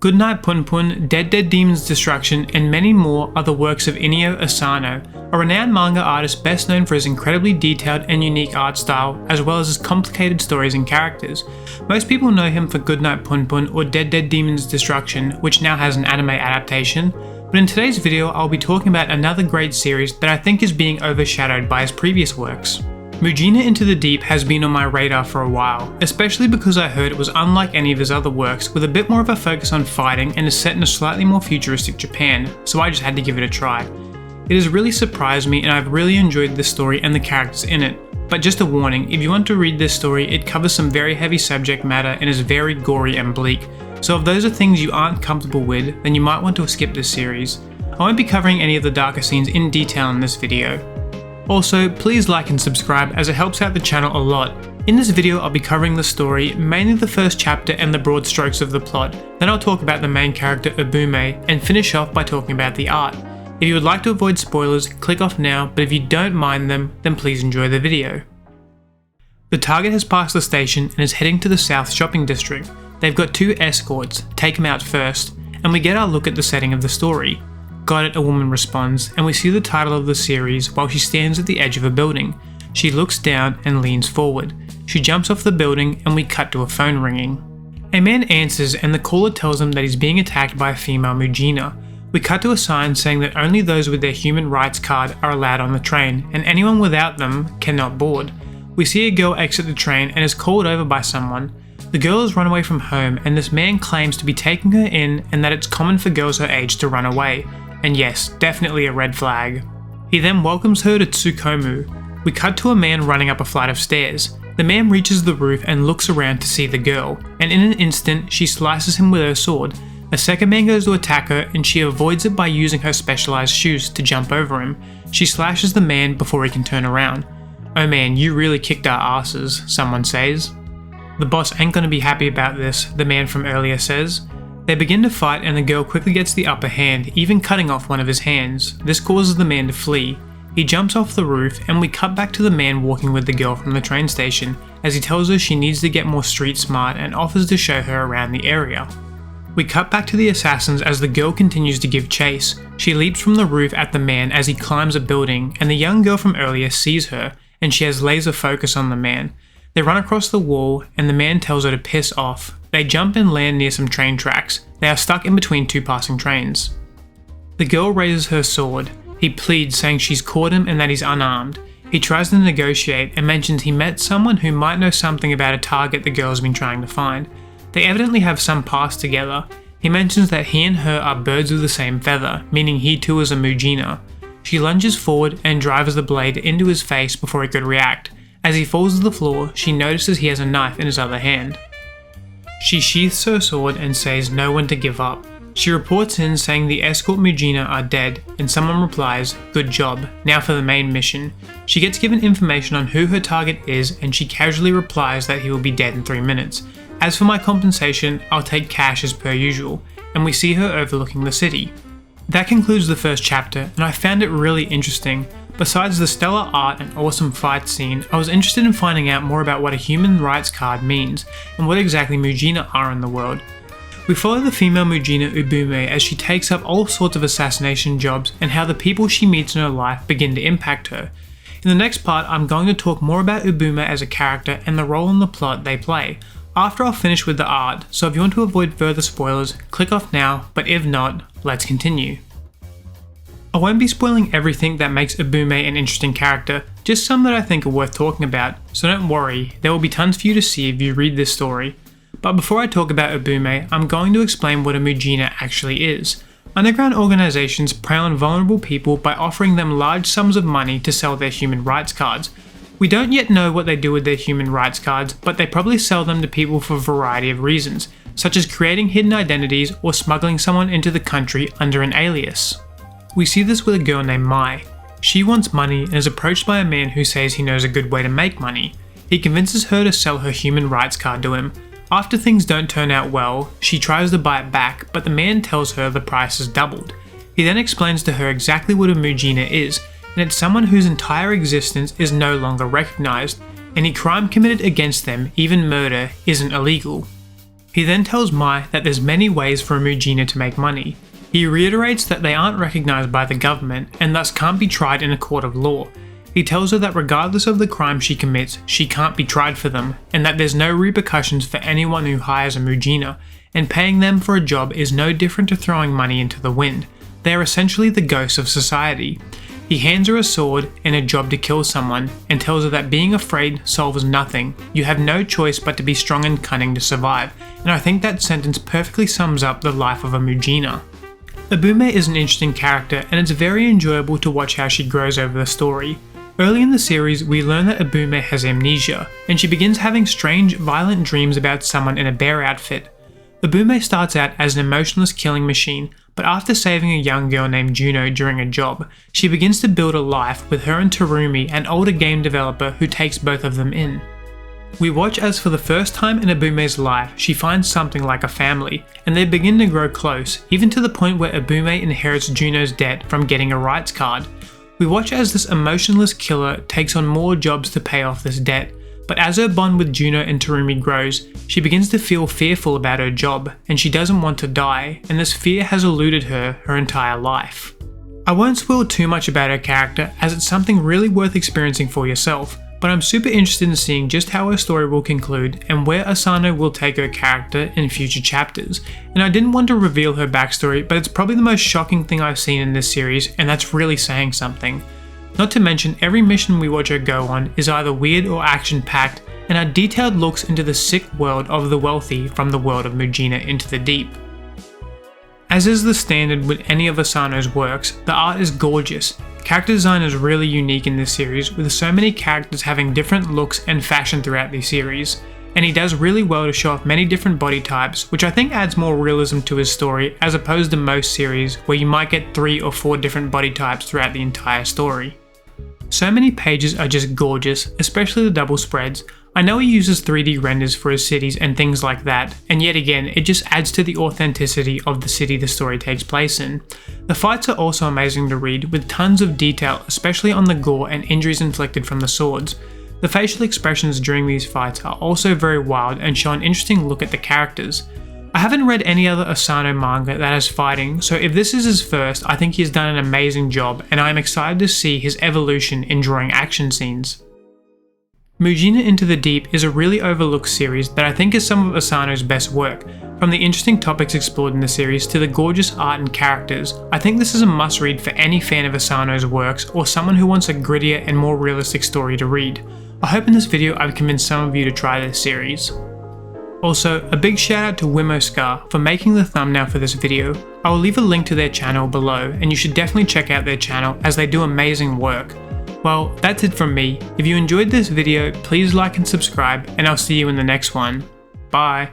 Goodnight Punpun, Dead Dead Demon's Destruction, and many more are the works of Inio Asano, a renowned manga artist best known for his incredibly detailed and unique art style, as well as his complicated stories and characters. Most people know him for Goodnight Punpun or Dead Dead Demon's Destruction, which now has an anime adaptation, but in today's video I'll be talking about another great series that I think is being overshadowed by his previous works. Mujina Into the Deep has been on my radar for a while, especially because I heard it was unlike any of his other works, with a bit more of a focus on fighting and is set in a slightly more futuristic Japan, so I just had to give it a try. It has really surprised me and I've really enjoyed the story and the characters in it, but just a warning, if you want to read this story, it covers some very heavy subject matter and is very gory and bleak, so if those are things you aren't comfortable with, then you might want to skip this series. I won't be covering any of the darker scenes in detail in this video. Also, please like and subscribe as it helps out the channel a lot. In this video I'll be covering the story, mainly the first chapter and the broad strokes of the plot, then I'll talk about the main character Ubume and finish off by talking about the art. If you would like to avoid spoilers, click off now, but if you don't mind them, then please enjoy the video. The target has passed the station and is heading to the south shopping district. They've got two escorts, take them out first, and we get our look at the setting of the story. Got it, a woman responds, and we see the title of the series while she stands at the edge of a building. She looks down and leans forward. She jumps off the building and we cut to a phone ringing. A man answers and the caller tells him that he's being attacked by a female Mujina. We cut to a sign saying that only those with their human rights card are allowed on the train, and anyone without them cannot board. We see a girl exit the train and is called over by someone. The girl has run away from home and this man claims to be taking her in and that it's common for girls her age to run away. And yes, definitely a red flag. He then welcomes her to Tsukomu. We cut to a man running up a flight of stairs. The man reaches the roof and looks around to see the girl, and in an instant she slices him with her sword. A second man goes to attack her and she avoids it by using her specialized shoes to jump over him. She slashes the man before he can turn around. "Oh man, you really kicked our asses," someone says. "The boss ain't gonna be happy about this," the man from earlier says. They begin to fight and the girl quickly gets the upper hand, even cutting off one of his hands. This causes the man to flee. He jumps off the roof and we cut back to the man walking with the girl from the train station, as he tells her she needs to get more street smart and offers to show her around the area. We cut back to the assassins as the girl continues to give chase. She leaps from the roof at the man as he climbs a building, and the young girl from earlier sees her, and she has laser focus on the man. They run across the wall and the man tells her to piss off. They jump and land near some train tracks. They are stuck in between two passing trains. The girl raises her sword. He pleads, saying she's caught him and that he's unarmed. He tries to negotiate and mentions he met someone who might know something about a target the girl's been trying to find. They evidently have some past together. He mentions that he and her are birds of the same feather, meaning he too is a Mujina. She lunges forward and drives the blade into his face before he could react. As he falls to the floor, she notices he has a knife in his other hand. She sheaths her sword and says no one to give up. She reports in saying the escort Mujina are dead, and someone replies, "Good job, now for the main mission." She gets given information on who her target is and she casually replies that he will be dead in 3 minutes. As for my compensation, I'll take cash as per usual, and we see her overlooking the city. That concludes the first chapter, and I found it really interesting. Besides the stellar art and awesome fight scene, I was interested in finding out more about what a human rights card means, and what exactly Mujina are in the world. We follow the female Mujina Ubume as she takes up all sorts of assassination jobs and how the people she meets in her life begin to impact her. In the next part, I'm going to talk more about Ubume as a character and the role in the plot they play, after I'll finish with the art, so if you want to avoid further spoilers, click off now, but if not, let's continue. I won't be spoiling everything that makes Ubume an interesting character, just some that I think are worth talking about, so don't worry, there will be tons for you to see if you read this story. But before I talk about Ubume, I'm going to explain what a Mujina actually is. Underground organizations prey on vulnerable people by offering them large sums of money to sell their human rights cards. We don't yet know what they do with their human rights cards, but they probably sell them to people for a variety of reasons, such as creating hidden identities or smuggling someone into the country under an alias. We see this with a girl named Mai. She wants money and is approached by a man who says he knows a good way to make money. He convinces her to sell her human rights card to him. After things don't turn out well, she tries to buy it back, but the man tells her the price has doubled. He then explains to her exactly what a Mujina is, and it's someone whose entire existence is no longer recognized. Any crime committed against them, even murder, isn't illegal. He then tells Mai that there's many ways for a Mujina to make money. He reiterates that they aren't recognised by the government and thus can't be tried in a court of law. He tells her that regardless of the crime she commits, she can't be tried for them, and that there's no repercussions for anyone who hires a Mujina, and paying them for a job is no different to throwing money into the wind. They are essentially the ghosts of society. He hands her a sword and a job to kill someone, and tells her that being afraid solves nothing. You have no choice but to be strong and cunning to survive, and I think that sentence perfectly sums up the life of a Mujina. Ubume is an interesting character, and it's very enjoyable to watch how she grows over the story. Early in the series, we learn that Ubume has amnesia, and she begins having strange, violent dreams about someone in a bear outfit. Ubume starts out as an emotionless killing machine, but after saving a young girl named Juno during a job, she begins to build a life with her and Terumi, an older game developer who takes both of them in. We watch as for the first time in Ubume's life, she finds something like a family, and they begin to grow close, even to the point where Ubume inherits Juno's debt from getting a rights card. We watch as this emotionless killer takes on more jobs to pay off this debt, but as her bond with Juno and Terumi grows, she begins to feel fearful about her job, and she doesn't want to die, and this fear has eluded her entire life. I won't spoil too much about her character, as it's something really worth experiencing for yourself, but I'm super interested in seeing just how her story will conclude and where Asano will take her character in future chapters. And I didn't want to reveal her backstory, but it's probably the most shocking thing I've seen in this series, and that's really saying something. Not to mention, every mission we watch her go on is either weird or action-packed, and are detailed looks into the sick world of the wealthy from the world of Mujina into the deep. As is the standard with any of Asano's works, the art is gorgeous. Character design is really unique in this series, with so many characters having different looks and fashion throughout the series, and he does really well to show off many different body types, which I think adds more realism to his story as opposed to most series where you might get 3 or 4 different body types throughout the entire story. So many pages are just gorgeous, especially the double spreads. I know he uses 3D renders for his cities and things like that, and yet again, it just adds to the authenticity of the city the story takes place in. The fights are also amazing to read, with tons of detail, especially on the gore and injuries inflicted from the swords. The facial expressions during these fights are also very wild and show an interesting look at the characters. I haven't read any other Asano manga that has fighting, so if this is his first, I think he's done an amazing job, and I am excited to see his evolution in drawing action scenes. Mujina Into the Deep is a really overlooked series that I think is some of Asano's best work. From the interesting topics explored in the series to the gorgeous art and characters, I think this is a must-read for any fan of Asano's works or someone who wants a grittier and more realistic story to read. I hope in this video I've convinced some of you to try this series. Also, a big shout out to Wimosuka for making the thumbnail for this video. I will leave a link to their channel below, and you should definitely check out their channel as they do amazing work. Well, that's it from me. If you enjoyed this video, please like and subscribe, and I'll see you in the next one. Bye.